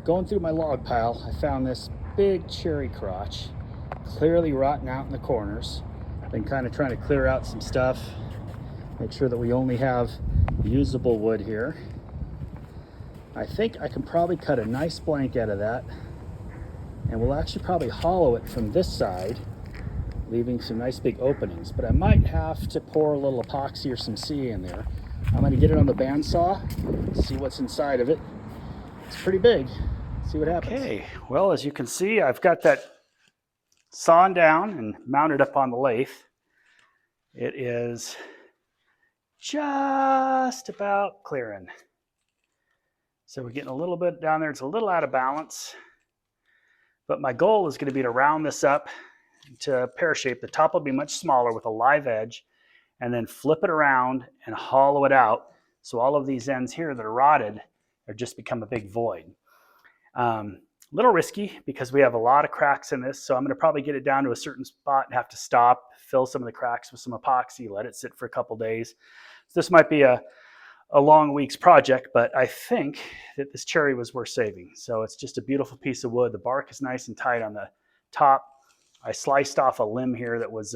Going through my log pile, I found this big cherry crotch, clearly rotten out in the corners. Been kind of trying to clear out some stuff, make sure that we only have usable wood here. I think I can probably cut a nice blank out of that, and we'll actually probably hollow it from this side, leaving some nice big openings. But I might have to pour a little epoxy or some C in there. I'm going to get it on the bandsaw, see what's inside of it. It's pretty big. See what happens. Okay, well, as you can see, I've got that sawn down and mounted up on the lathe. It is just about clearing. So we're getting a little bit down there. It's a little out of balance, but my goal is going to be to round this up to pear shape. The top will be much smaller with a live edge, and then flip it around and hollow it out. So all of these ends here that are rotted are just become a big void. A little risky because we have a lot of cracks in this. So I'm going to probably get it down to a certain spot and have to stop, fill some of the cracks with some epoxy, let it sit for a couple days. So this might be a long week's project, but I think that this cherry was worth saving. So it's just a beautiful piece of wood. The bark is nice and tight on the top. I sliced off a limb here that was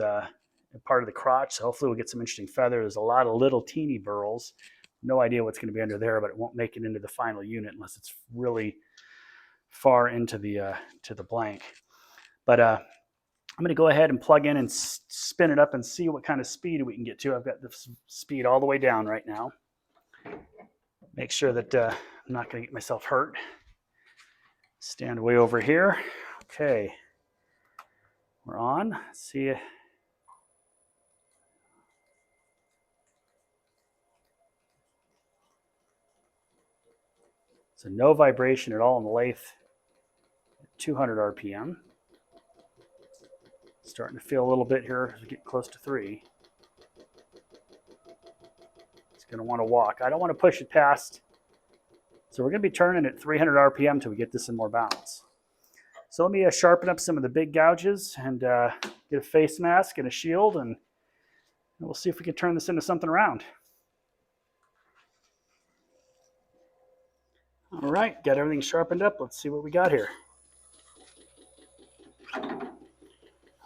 part of the crotch, so hopefully we'll get some interesting feather. There's a lot of little teeny burls. No idea what's going to be under there, but it won't make it into the final unit unless it's really far into the blank. But I'm going to go ahead and plug in and spin it up and see what kind of speed we can get to. I've got the speed all the way down right now. Make sure that I'm not going to get myself hurt. Stand way over here. Okay, we're on. Let's see. So no vibration at all in the lathe at 200 RPM. Starting to feel a little bit here as we get close to 3. It's going to want to walk. I don't want to push it past. So we're going to be turning at 300 RPM until we get this in more balance. So let me sharpen up some of the big gouges and get a face mask and a shield, and we'll see if we can turn this into something round. All right, got everything sharpened up. Let's see what we got here.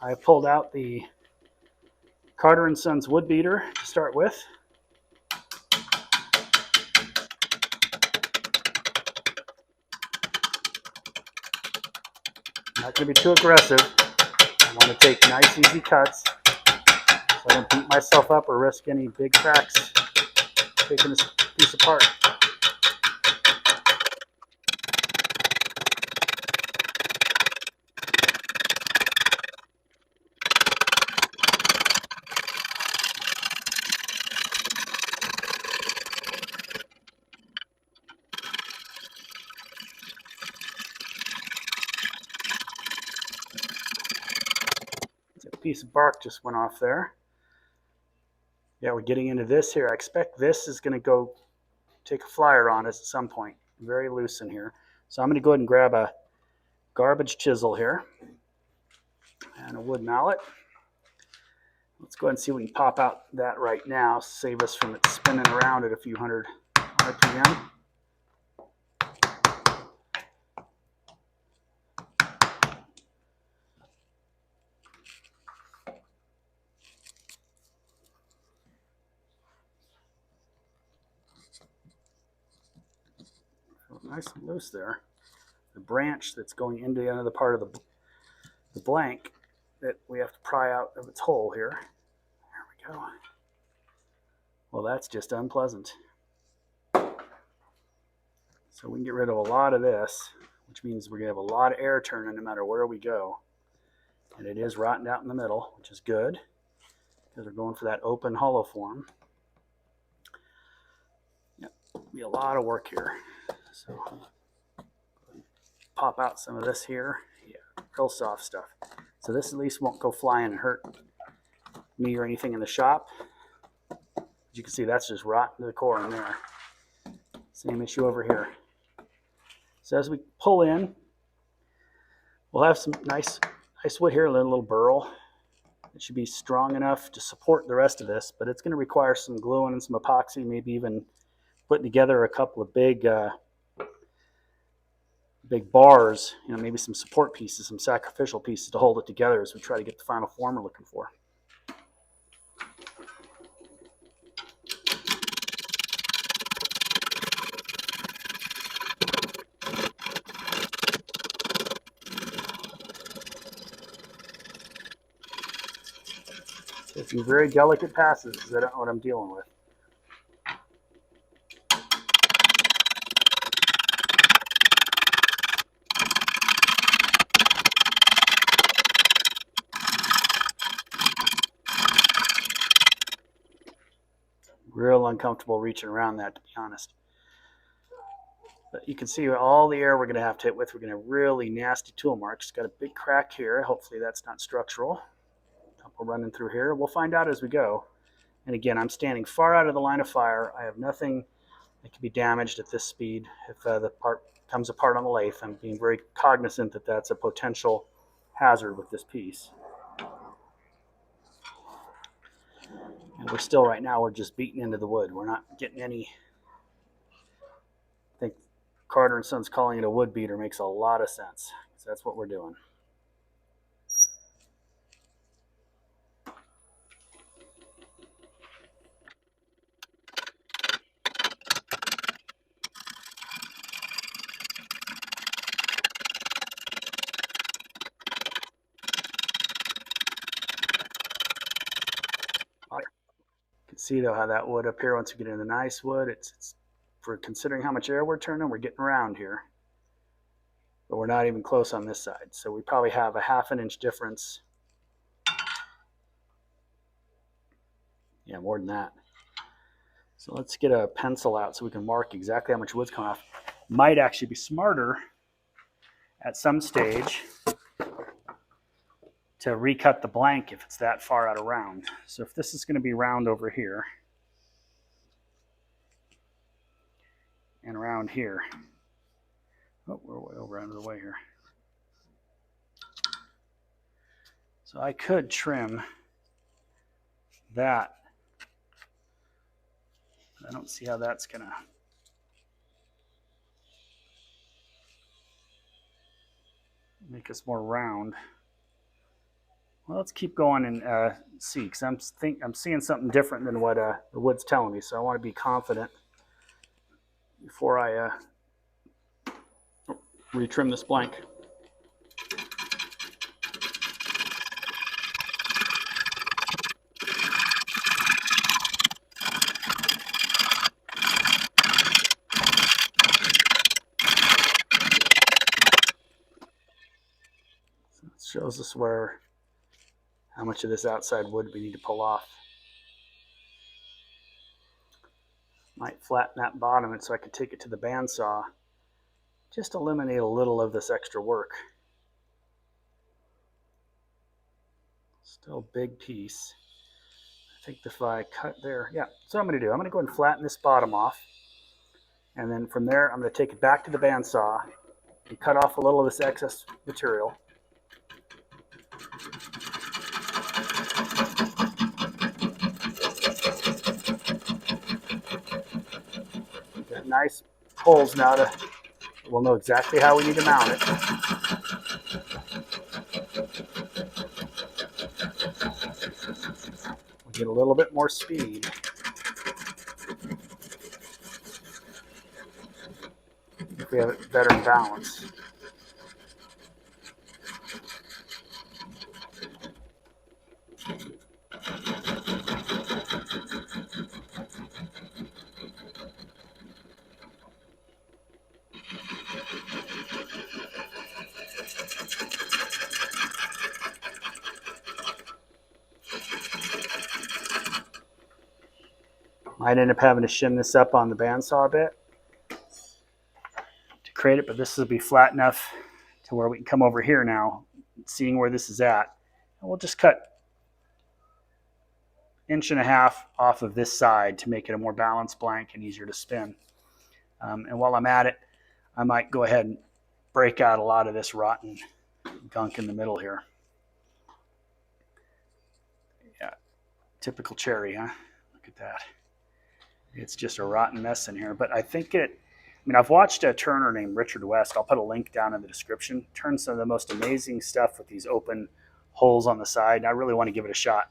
I pulled out the Carter & Sons wood beater to start with. Not going to be too aggressive. I want to take nice, easy cuts so I don't beat myself up or risk any big cracks taking this piece apart. Piece of bark just went off there. Yeah, we're getting into this here. I expect this is going to go take a flyer on us at some point. Very loose in here. So I'm going to go ahead and grab a garbage chisel here and a wood mallet. Let's go ahead and see if we can pop out that right now, save us from it spinning around at a few hundred RPM. Nice and loose there. The branch that's going into the other part of the blank that we have to pry out of its hole here. There we go. Well, that's just unpleasant. So we can get rid of a lot of this, which means we're going to have a lot of air turning no matter where we go. And it is rotting out in the middle, which is good because we're going for that open hollow form. Yep, be a lot of work here. So pop out some of this here. Yeah, real soft stuff. So this at least won't go flying and hurt me or anything in the shop. As you can see, that's just rotten to the core in there. Same issue over here. So as we pull in, we'll have some nice wood here, a little burl. It should be strong enough to support the rest of this, but it's going to require some gluing and some epoxy, maybe even putting together a couple of big big bars, maybe some support pieces, some sacrificial pieces to hold it together as we try to get the final form we're looking for. A few very delicate passes because I don't know what I'm dealing with. Real uncomfortable reaching around that, to be honest. But you can see all the air we're going to have to hit with. We're going to have really nasty tool marks. Got a big crack here. Hopefully that's not structural. Couple running through here. We'll find out as we go. And again, I'm standing far out of the line of fire. I have nothing that can be damaged at this speed. If the part comes apart on the lathe, I'm being very cognizant that that's a potential hazard with this piece. And we're still, right now, we're just beating into the wood. We're not getting any. I think Carter and Sons calling it a wood beater makes a lot of sense. So that's what we're doing. You can see though how that wood up here, once we get into the nice wood, it's for considering how much air we're turning, we're getting around here. But we're not even close on this side. So we probably have a 1/2 inch difference. Yeah, more than that. So let's get a pencil out so we can mark exactly how much wood's coming off. Might actually be smarter at some stage to recut the blank if it's that far out of round. So if this is going to be round over here and around here, oh, we're way over out of the way here. So I could trim that. I don't see how that's going to make us more round. Well, let's keep going and see, because I'm seeing something different than what the wood's telling me. So I want to be confident before I retrim this blank. So it shows us how much of this outside wood we need to pull off. Might flatten that bottom and so I can take it to the bandsaw. Just eliminate a little of this extra work. Still a big piece. I think if I cut there, yeah, so I'm going to do. I'm going to go ahead and flatten this bottom off. And then from there, I'm going to take it back to the bandsaw and cut off a little of this excess material. Got nice holes now we'll know exactly how we need to mount it. We'll get a little bit more speed. If we have it better in balance. Might end up having to shim this up on the bandsaw a bit to create it, but this will be flat enough to where we can come over here now, seeing where this is at. And we'll just cut 1.5 inches off of this side to make it a more balanced blank and easier to spin. And while I'm at it, I might go ahead and break out a lot of this rotten gunk in the middle here. Yeah, typical cherry, huh? Look at that. It's just a rotten mess in here, but I think mean, I've watched a turner named Richard West. I'll put a link down in the description. Turns some of the most amazing stuff with these open holes on the side. And I really want to give it a shot.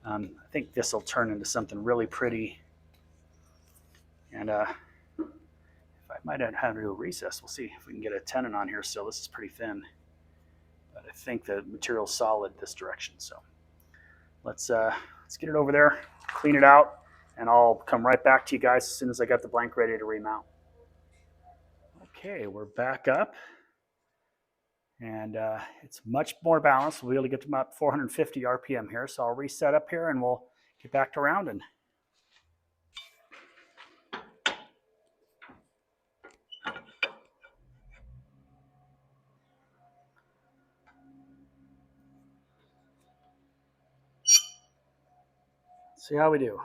I think this will turn into something really pretty. And if I might have to do a recess, we'll see if we can get a tenon on here still. This is pretty thin. But I think the material's solid this direction. So let's get it over there, clean it out, and I'll come right back to you guys as soon as I got the blank ready to remount. Okay, we're back up, and it's much more balanced. We'll be able to get to about 450 RPM here, so I'll reset up here and we'll get back to rounding. See how we do.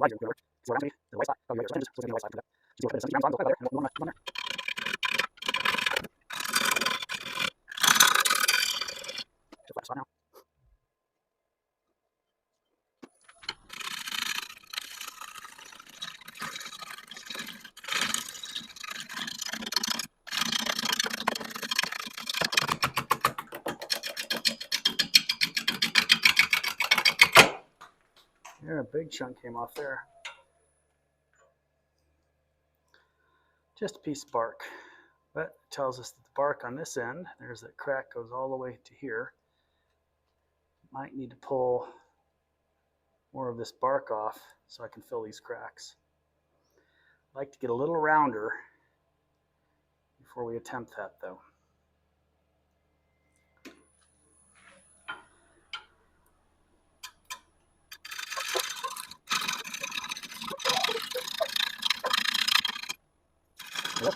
Right, you're good. So around me, the right side. Oh, you're right. So the right side. So you put something on there, and one on there. Just flat spot now. Yeah, a big chunk came off there. Just a piece of bark. But it tells us that the bark on this end, there's that crack goes all the way to here. Might need to pull more of this bark off so I can fill these cracks. I'd like to get a little rounder before we attempt that though. Yep.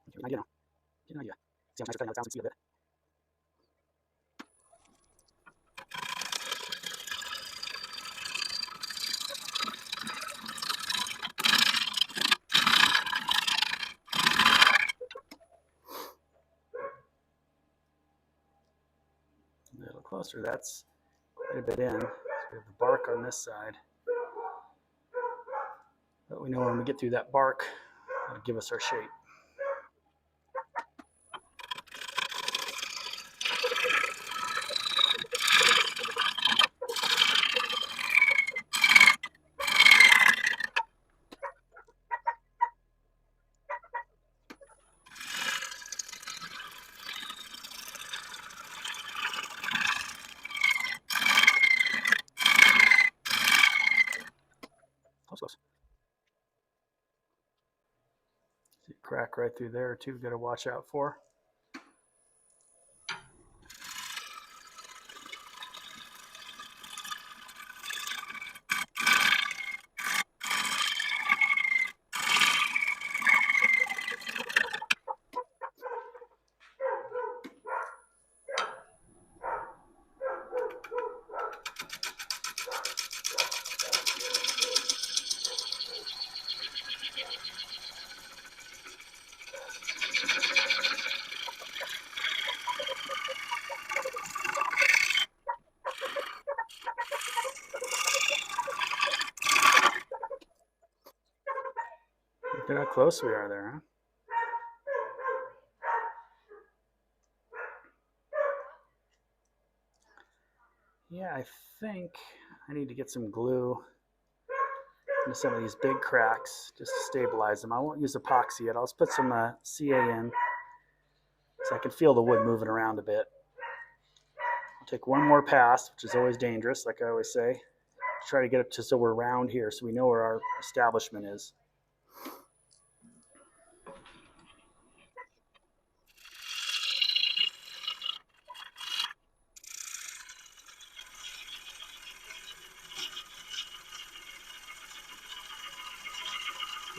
Get an idea now. Get an idea. See how nice that sounds and see a bit. A little closer. That's quite a bit in. So we have the bark on this side. But we know when we get through that bark, it'll give us our shape. Close. See a crack right through there too. Got to watch out for. Look at how close we are there, huh? Yeah, I think I need to get some glue into some of these big cracks just to stabilize them. I won't use epoxy yet. I'll just put some CA in so I can feel the wood moving around a bit. I'll take one more pass, which is always dangerous, like I always say. Try to get it to so we're round here so we know where our establishment is.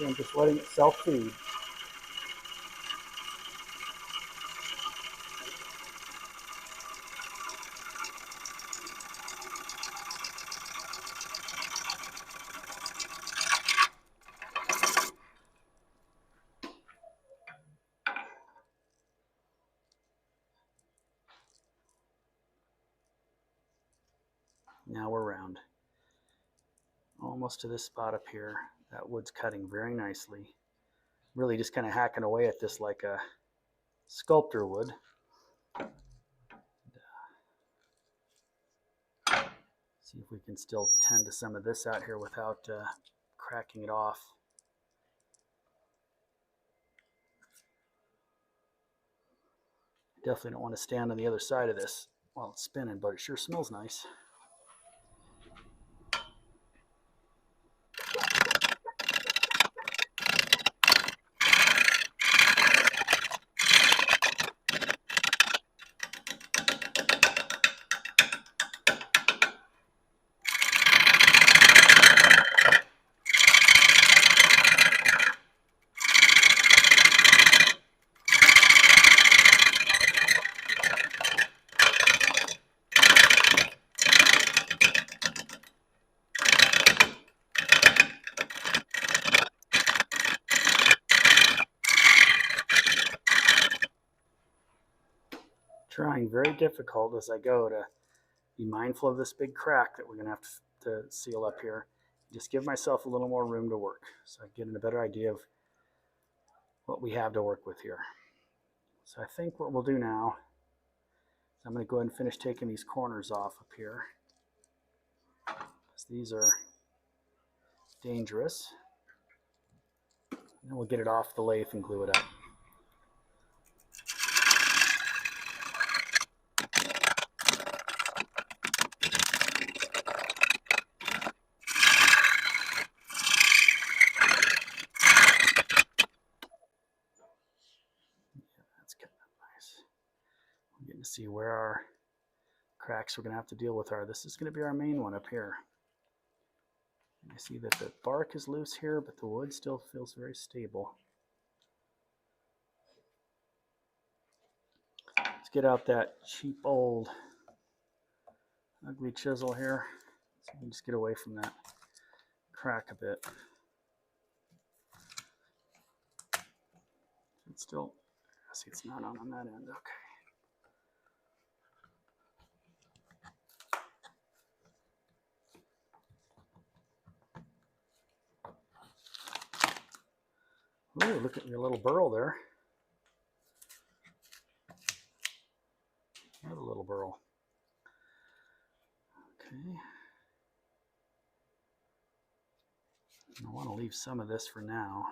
And just letting it self-feed. almost to this spot up here. That wood's cutting very nicely. Really just kind of hacking away at this like a sculptor would. See if we can still tend to some of this out here without cracking it off. Definitely don't want to stand on the other side of this while it's spinning, but it sure smells nice. Trying very difficult as I go to be mindful of this big crack that we're going to have to seal up here. Just give myself a little more room to work so I get a better idea of what we have to work with here. So I think what we'll do now is I'm going to go ahead and finish taking these corners off up here, because these are dangerous. And then we'll get it off the lathe and glue it up. To see where our cracks we're going to have to deal with are. This is going to be our main one up here. You see that the bark is loose here, but the wood still feels very stable. Let's get out that cheap old ugly chisel here so we can just get away from that crack a bit. It's still, see, it's not on that end. Okay. Ooh, look at your little burl there. Another little burl. Okay. I want to leave some of this for now.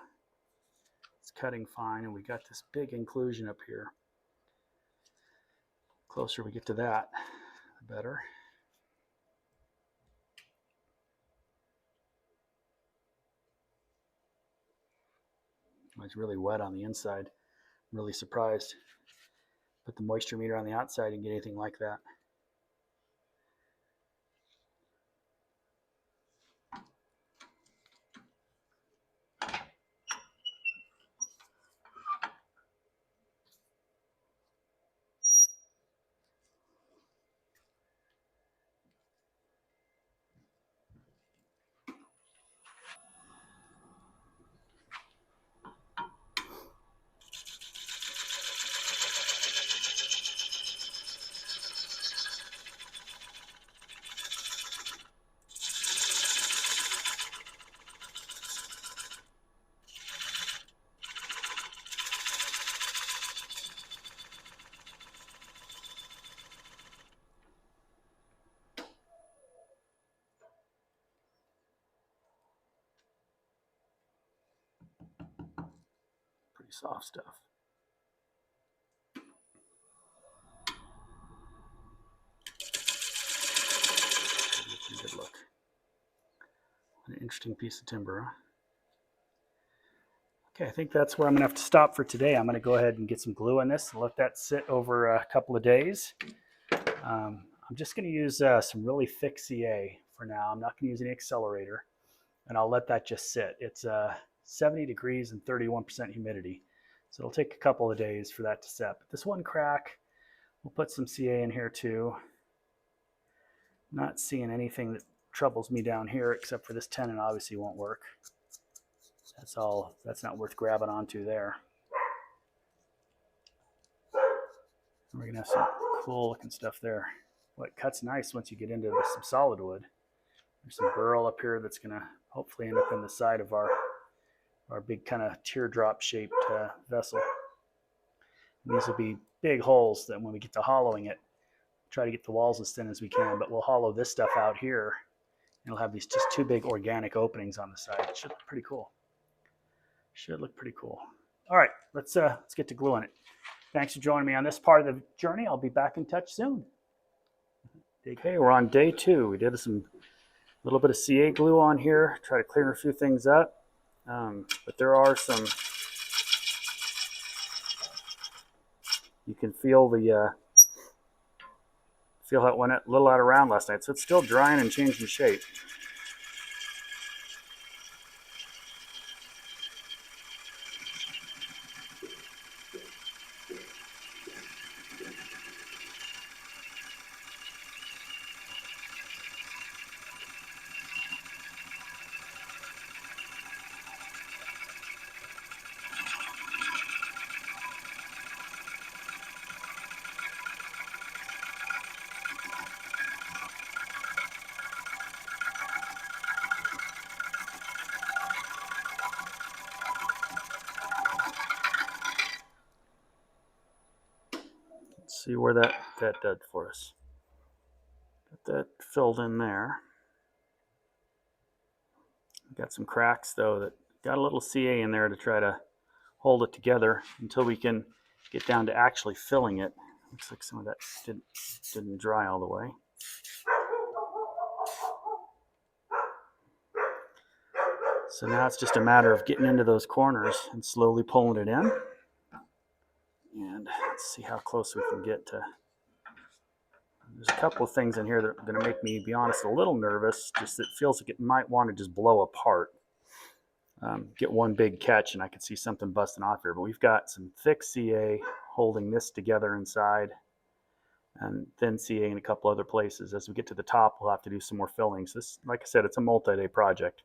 It's cutting fine, and we got this big inclusion up here. The closer we get to that, the better. It's really wet on the inside. I'm really surprised. Put the moisture meter on the outside and get anything like that. Pretty soft stuff. Good look. An interesting piece of timber, huh? Okay, I think that's where I'm going to have to stop for today. I'm going to go ahead and get some glue on this and let that sit over a couple of days. I'm just going to use some really thick CA for now. I'm not going to use any accelerator, and I'll let that just sit. It's 70 degrees and 31% humidity, so it'll take a couple of days for that to set. But this one crack, we'll put some CA in here too. Not seeing anything that troubles me down here except for this tenon obviously won't work. That's all, that's not worth grabbing onto there. We're gonna have some cool looking stuff there. Well, it cuts nice once you get into some solid wood. There's some burl up here that's going to hopefully end up in the side of our big kind of teardrop shaped vessel. And these will be big holes that when we get to hollowing it, try to get the walls as thin as we can, but we'll hollow this stuff out here. And it'll have these just two big organic openings on the side. It should look pretty cool. Should look pretty cool. All right, let's get to gluing it. Thanks for joining me on this part of the journey. I'll be back in touch soon. Okay, we're on day 2. We did a little bit of CA glue on here, try to clear a few things up. But there are some, you can feel feel how it went a little out of round last night. So it's still drying and changing shape. See where that did for us. Got that filled in there. Got some cracks though that got a little CA in there to try to hold it together until we can get down to actually filling it. Looks like some of that didn't dry all the way. So now it's just a matter of getting into those corners and slowly pulling it in. And let's see how close we can get to. There's a couple of things in here that are going to make me, be honest, a little nervous. Just it feels like it might want to just blow apart. Get one big catch and I could see something busting off here. But we've got some thick CA holding this together inside, and thin CA in a couple other places. As we get to the top, we'll have to do some more fillings. This, like I said, it's a multi-day project.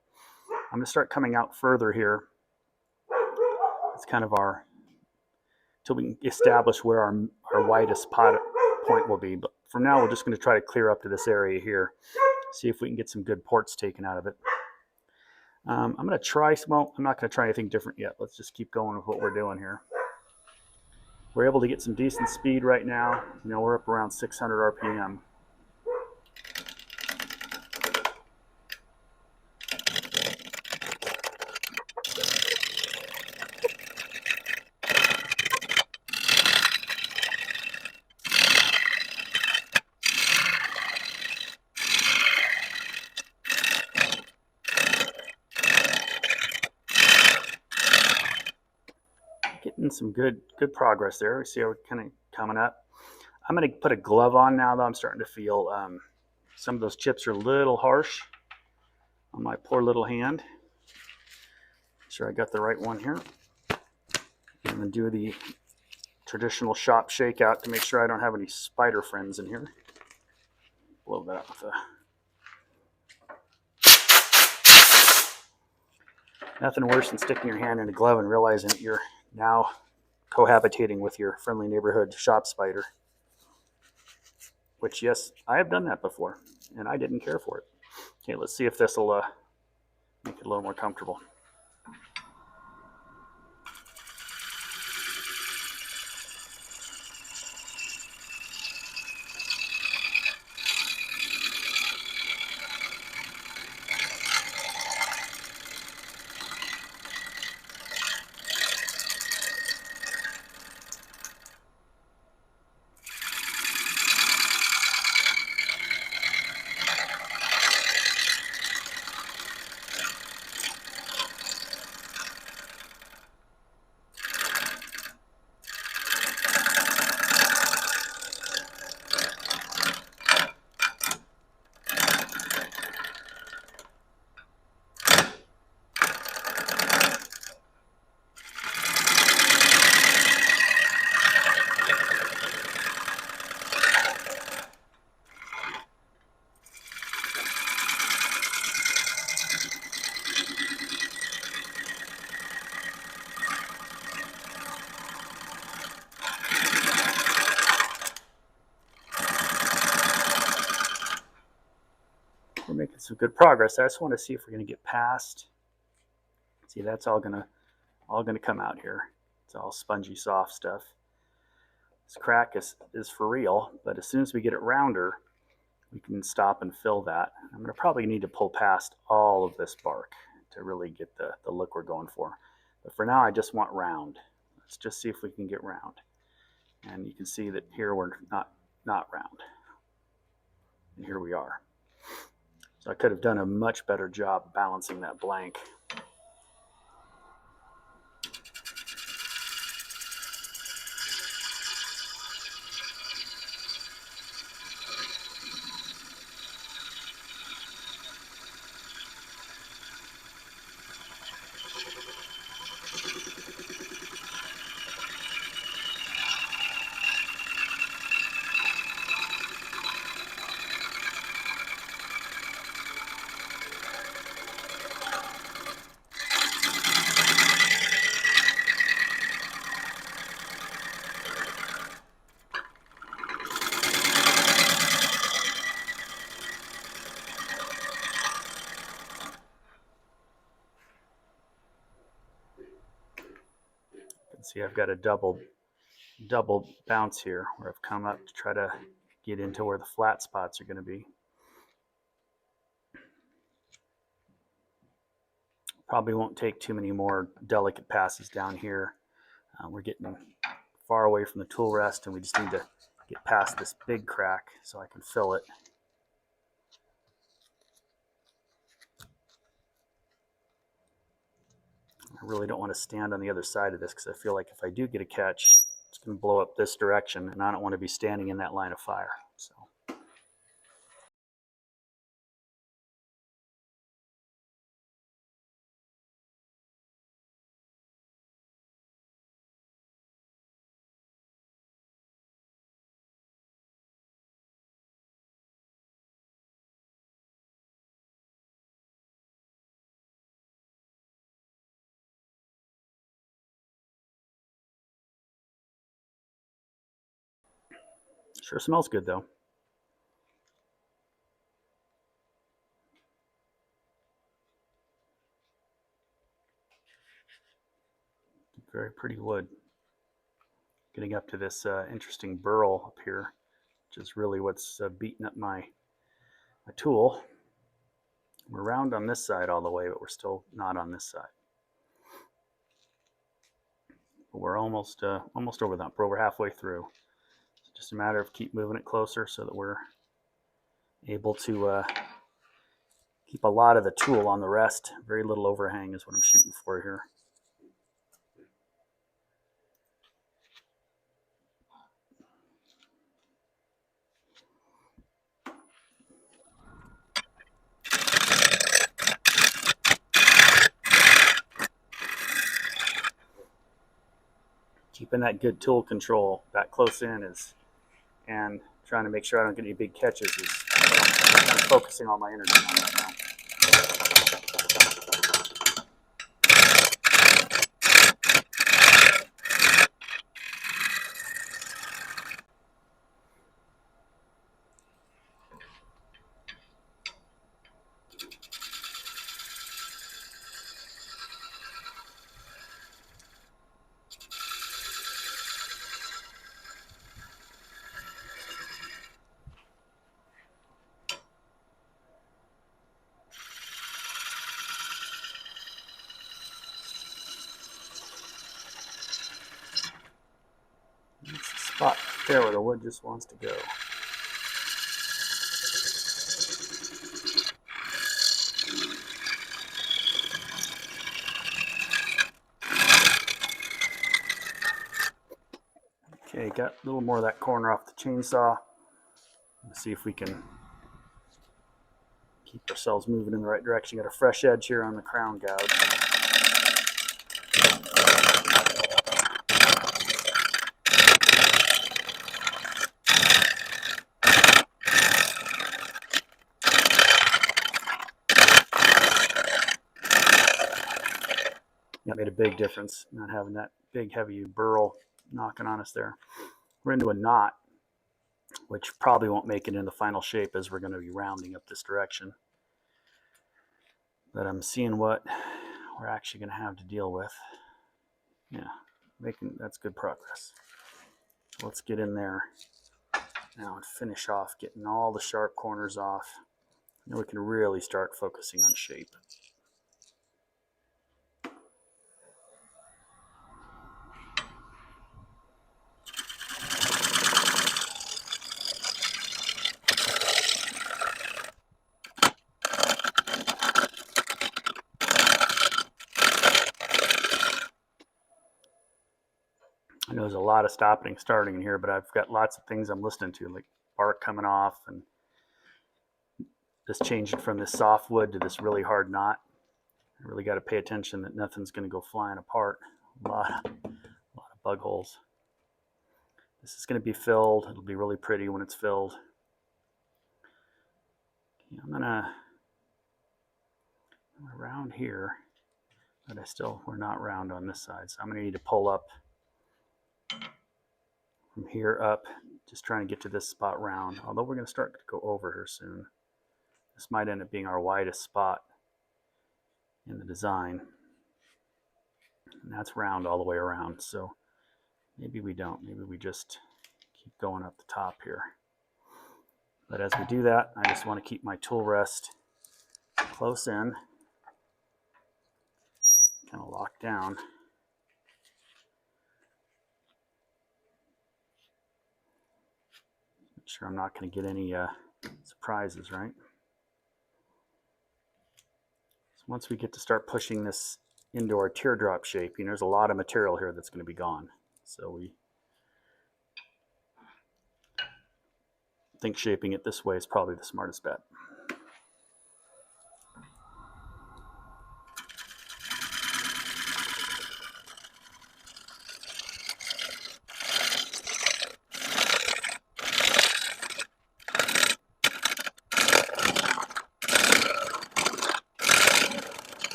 I'm going to start coming out further here. It's kind of till we can establish where our widest point will be. But for now, we're just going to try to clear up to this area here, see if we can get some good ports taken out of it. I'm going to try, well, I'm not going to try anything different yet. Let's just keep going with what we're doing here. We're able to get some decent speed right now. You know, we're up around 600 RPM. Getting some good progress there. We see how we're kind of coming up. I'm going to put a glove on now, though. I'm starting to feel some of those chips are a little harsh on my poor little hand. Make sure I got the right one here. I'm going to do the traditional shop shakeout to make sure I don't have any spider friends in here. Blow that up with Nothing worse than sticking your hand in a glove and realizing that you're now cohabitating with your friendly neighborhood shop spider. Which, yes, I have done that before, and I didn't care for it. Okay, let's see if this will make it a little more comfortable. some good progress. I just want to see if we're going to get past. See, that's all gonna come out here. It's all spongy, soft stuff. This crack is for real, but as soon as we get it rounder, we can stop and fill that. I'm going to probably need to pull past all of this bark to really get the look we're going for. But for now, I just want round. Let's just see if we can get round. And you can see that here we're not round. And here we are. So I could have done a much better job balancing that blank. See, I've got a double bounce here where I've come up to try to get into where the flat spots are going to be. Probably won't take too many more delicate passes down here. We're getting far away from the tool rest, and we just need to get past this big crack so I can fill it. I really don't want to stand on the other side of this because I feel like if I do get a catch, it's going to blow up this direction, and I don't want to be standing in that line of fire. So. Sure smells good though. Very pretty wood. Getting up to this interesting burl up here, which is really what's beating up my tool. We're round on this side all the way, but we're still not on this side. But we're almost over that. We're over halfway through. It's just a matter of keep moving it closer so that we're able to keep a lot of the tool on the rest. Very little overhang is what I'm shooting for here. Keeping that good tool control that close in and trying to make sure I don't get any big catches is I'm focusing all my energy on that now. That's the spot there where the wood just wants to go. Okay, got a little more of that corner off the chainsaw. Let's see if we can keep ourselves moving in the right direction. Got a fresh edge here on the crown gouge. That made a big difference, not having that big heavy burl knocking on us there. We're into a knot, which probably won't make it in the final shape as we're going to be rounding up this direction. But I'm seeing what we're actually going to have to deal with. Yeah, that's good progress. So let's get in there now and finish off getting all the sharp corners off. Now we can really start focusing on shape. I know there's a lot of stopping and starting in here, but I've got lots of things I'm listening to, like bark coming off and just changing from this soft wood to this really hard knot. I really got to pay attention that nothing's going to go flying apart. A lot of bug holes. This is going to be filled. It'll be really pretty when it's filled. Okay, I'm around here, but we're not round on this side. So I'm going to need to pull up from here up, just trying to get to this spot round. Although we're going to start to go over here soon. This might end up being our widest spot in the design. And that's round all the way around. So maybe we don't. Maybe we just keep going up the top here. But as we do that, I just want to keep my tool rest close in, kind of locked down. Make sure I'm not going to get any surprises, right? So once we get to start pushing this into our teardrop shape, there's a lot of material here that's going to be gone. So we think shaping it this way is probably the smartest bet.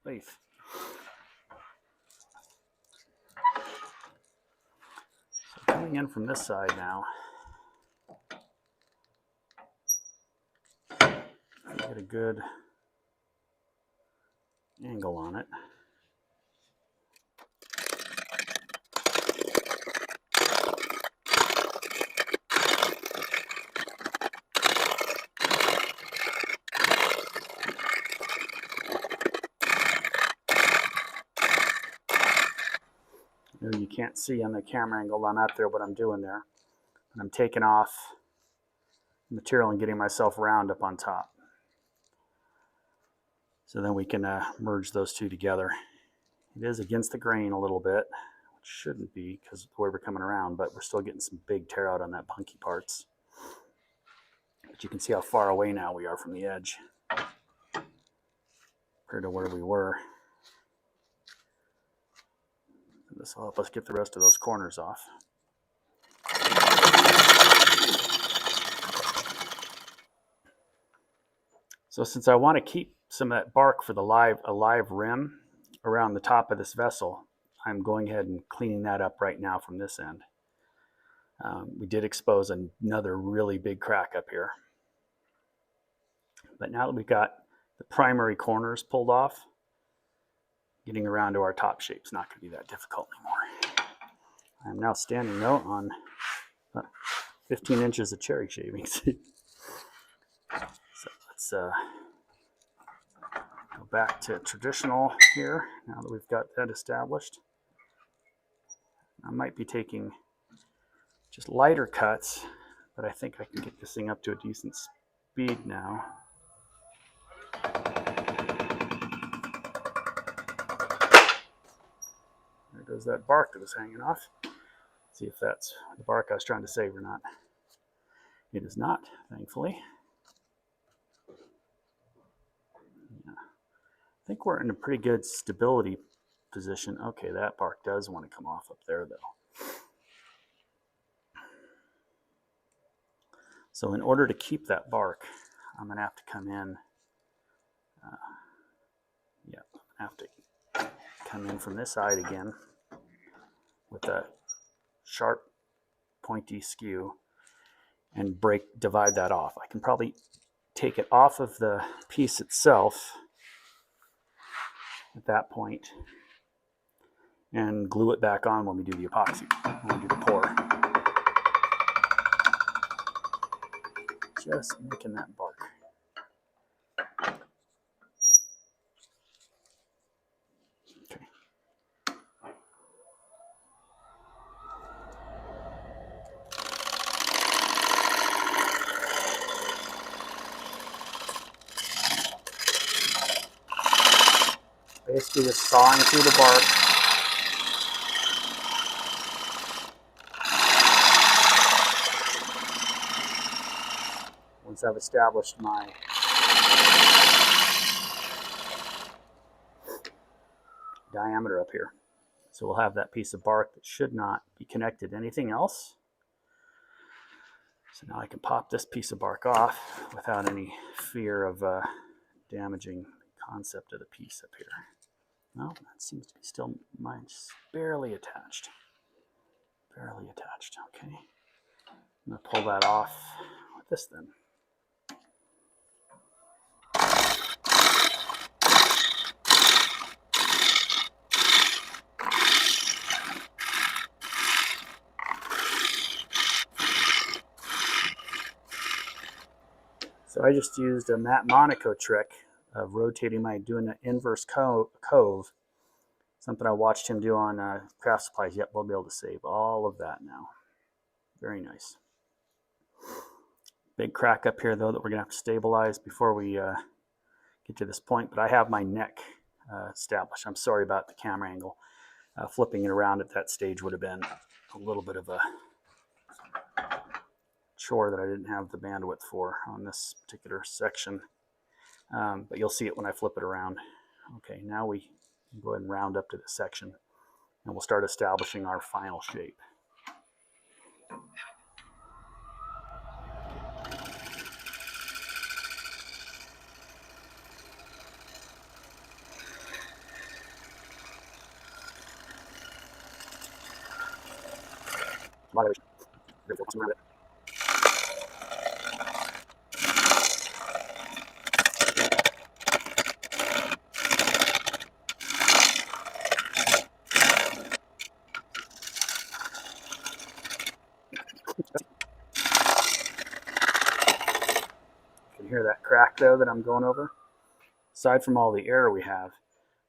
Leaf. So coming in from this side now, get a good angle on it. You can't see on the camera angle I'm at there what I'm doing there. And I'm taking off material and getting myself round up on top. So then we can merge those two together. It is against the grain a little bit, which shouldn't be because of the way we're coming around, but we're still getting some big tear out on that punky parts. But you can see how far away now we are from the edge compared to where we were. This will help us get the rest of those corners off. So since I want to keep some of that bark for a live rim around the top of this vessel, I'm going ahead and cleaning that up right now from this end. We did expose another really big crack up here. But now that we've got the primary corners pulled off, getting around to our top shape is not going to be that difficult anymore. I'm now standing though on 15 inches of cherry shavings. So let's go back to traditional here now that we've got that established. I might be taking just lighter cuts, but I think I can get this thing up to a decent speed now. There goes that bark that was hanging off. See if that's the bark I was trying to save or not. It is not, thankfully. Yeah. I think we're in a pretty good stability position. Okay, that bark does want to come off up there though. So in order to keep that bark, I'm going to have to come in Yeah, I have to come in from this side again with a sharp, pointy skew and divide that off. I can probably take it off of the piece itself at that point and glue it back on when we do the epoxy, when we do the pour. Just making that bark. Okay. Basically just sawing through the bark. Once I've established my diameter up here. So we'll have that piece of bark that should not be connected to anything else. So now I can pop this piece of bark off without any fear of damaging the concept of the piece up here. Well, that seems to be still mine's barely attached. Barely attached, okay. I'm gonna pull that off with this then. So I just used a Matt Monaco trick of rotating doing an inverse cove, something I watched him do on Craft Supplies. Yep, we'll be able to save all of that now. Very nice. Big crack up here though that we're gonna have to stabilize before we get to this point, but I have my neck established. I'm sorry about the camera angle. Flipping it around at that stage would have been a little bit of a chore that I didn't have the bandwidth for on this particular section. But you'll see it when I flip it around. Okay, now we can go ahead and round up to this section and we'll start establishing our final shape. You can hear that crack though that I'm going over. Aside from all the air we have,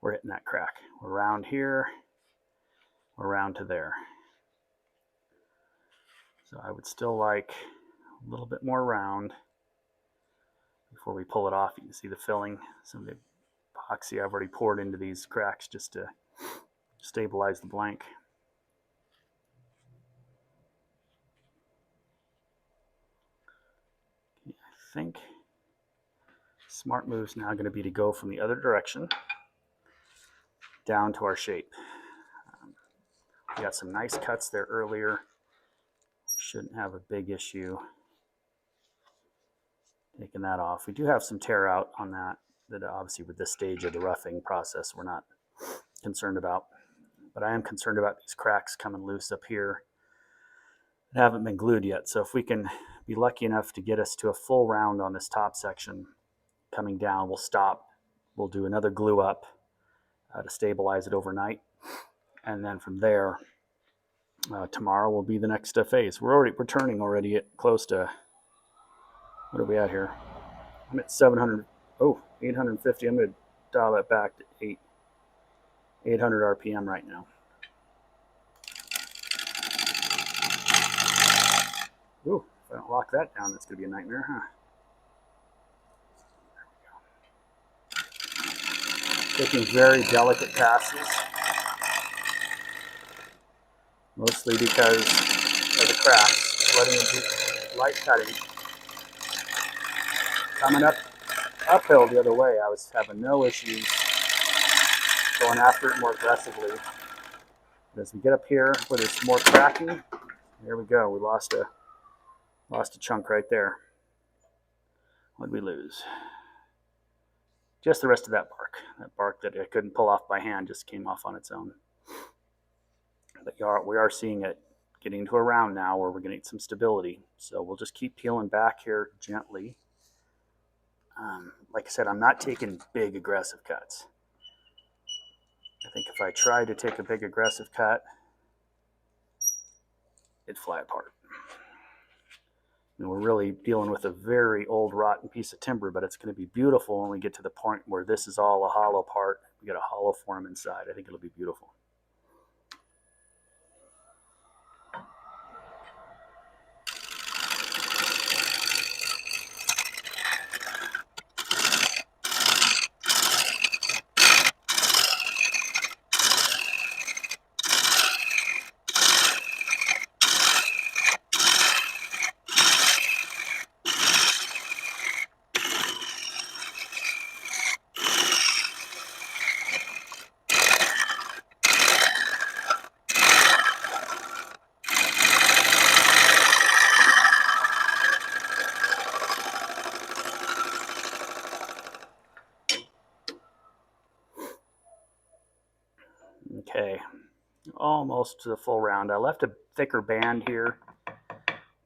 we're hitting that crack. We're around here, we're around to there. So I would still like a little bit more round before we pull it off. You can see the filling, some of the epoxy I've already poured into these cracks just to stabilize the blank. Okay, I think smart move's now going to be to go from the other direction down to our shape. We got some nice cuts there earlier. Shouldn't have a big issue taking that off. We do have some tear out on that obviously with this stage of the roughing process we're not concerned about. But I am concerned about these cracks coming loose up here that haven't been glued yet. So if we can be lucky enough to get us to a full round on this top section coming down, we'll stop. We'll do another glue up to stabilize it overnight. And then from there, tomorrow will be the next phase. We're turning already at close to, what are we at here? I'm at 850. I'm going to dial that back to 800 RPM right now. Ooh, if I don't lock that down, that's going to be a nightmare, huh? There we go. Taking very delicate passes. Mostly because of the cracks, letting it do light cutting. Coming uphill the other way, I was having no issues going after it more aggressively. But as we get up here where there's more cracking, there we go. We lost a chunk right there. What did we lose? just the rest of that bark. That bark that I couldn't pull off by hand just came off on its own. But we are seeing it getting to a round now where we're getting some stability. So we'll just keep peeling back here gently. Like I said, I'm not taking big aggressive cuts. I think if I tried to take a big aggressive cut, it'd fly apart. And we're really dealing with a very old rotten piece of timber, but it's going to be beautiful when we get to the point where this is all a hollow part. We get a hollow form inside. I think it'll be beautiful. Okay, almost to the full round. I left a thicker band here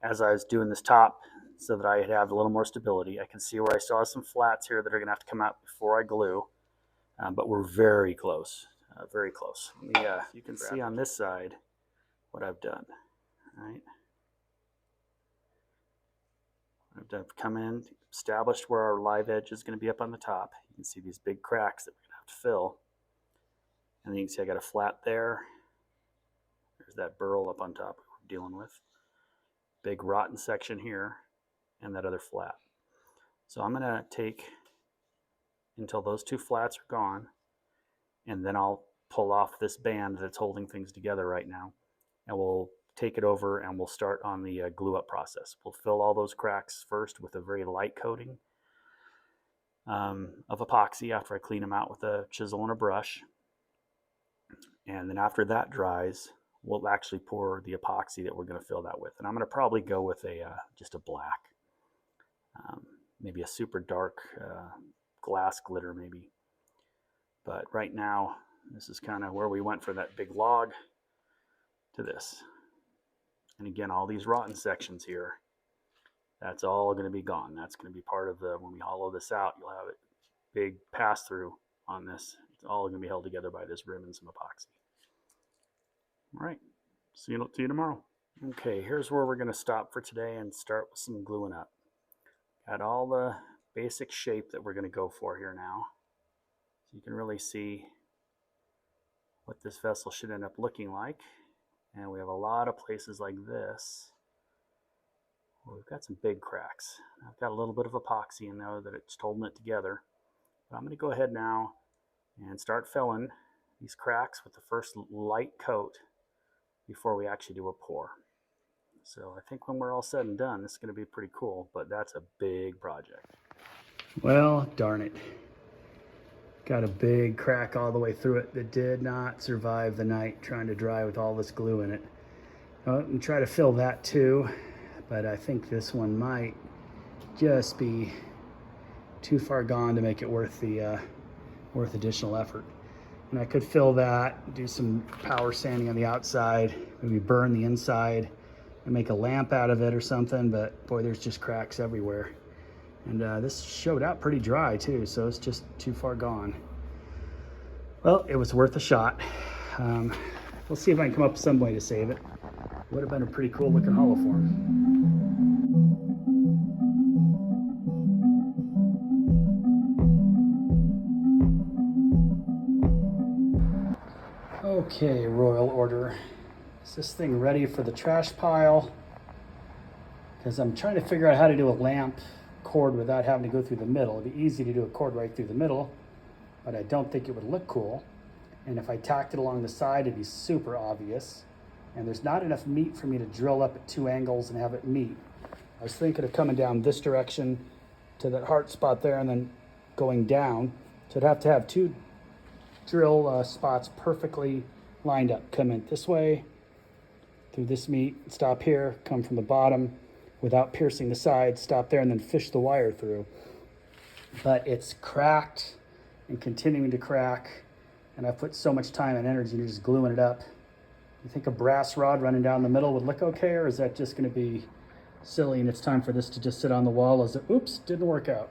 as I was doing this top so that I'd have a little more stability. I can see where I still have some flats here that are going to have to come out before I glue, but we're very close, very close. You can see on this side what I've done, right? I've come in, established where our live edge is going to be up on the top. You can see these big cracks that we're going to have to fill. And then you can see I got a flat there. There's that burl up on top we're dealing with. Big rotten section here, and that other flat. So I'm going to take until those two flats are gone, and then I'll pull off this band that's holding things together right now, and we'll take it over and we'll start on the glue up process. We'll fill all those cracks first with a very light coating of epoxy after I clean them out with a chisel and a brush. And then after that dries, we'll actually pour the epoxy that we're going to fill that with. And I'm going to probably go with just a black, maybe a super dark glass glitter maybe. But right now, this is kind of where we went from that big log to this. And again, all these rotten sections here, that's all going to be gone. That's going to be part of when we hollow this out, you'll have it big pass through on this. It's all going to be held together by this rim and some epoxy. All right, see you tomorrow. Okay, here's where we're going to stop for today and start with some gluing up. Got all the basic shape that we're going to go for here now. So you can really see what this vessel should end up looking like. And we have a lot of places like this where we've got some big cracks. I've got a little bit of epoxy in there that it's holding it together. But I'm going to go ahead now and start filling these cracks with the first light coat before we actually do a pour. So I think when we're all said and done, this is going to be pretty cool, but that's a big project. Well, darn it. Got a big crack all the way through it that did not survive the night trying to dry with all this glue in it. And try to fill that too, but I think this one might just be too far gone to make it worth additional effort. And I could fill that, do some power sanding on the outside, maybe burn the inside and make a lamp out of it or something, but boy, there's just cracks everywhere. And this showed out pretty dry too, so it's just too far gone. Well, it was worth a shot. We'll see if I can come up with some way to save it. Would have been a pretty cool looking hollow form. Okay, Royal Order. Is this thing ready for the trash pile? Because I'm trying to figure out how to do a lamp cord without having to go through the middle. It'd be easy to do a cord right through the middle, but I don't think it would look cool. And if I tacked it along the side, it'd be super obvious. And there's not enough meat for me to drill up at 2 angles and have it meet. I was thinking of coming down this direction to that heart spot there and then going down. So I'd have to have 2 drill spots perfectly lined up. Come in this way, through this meat, stop here, come from the bottom without piercing the side, stop there, and then fish the wire through. But it's cracked and continuing to crack, and I've put so much time and energy into just gluing it up. You think a brass rod running down the middle would look okay, or is that just going to be silly and it's time for this to just sit on the wall as it, oops, didn't work out?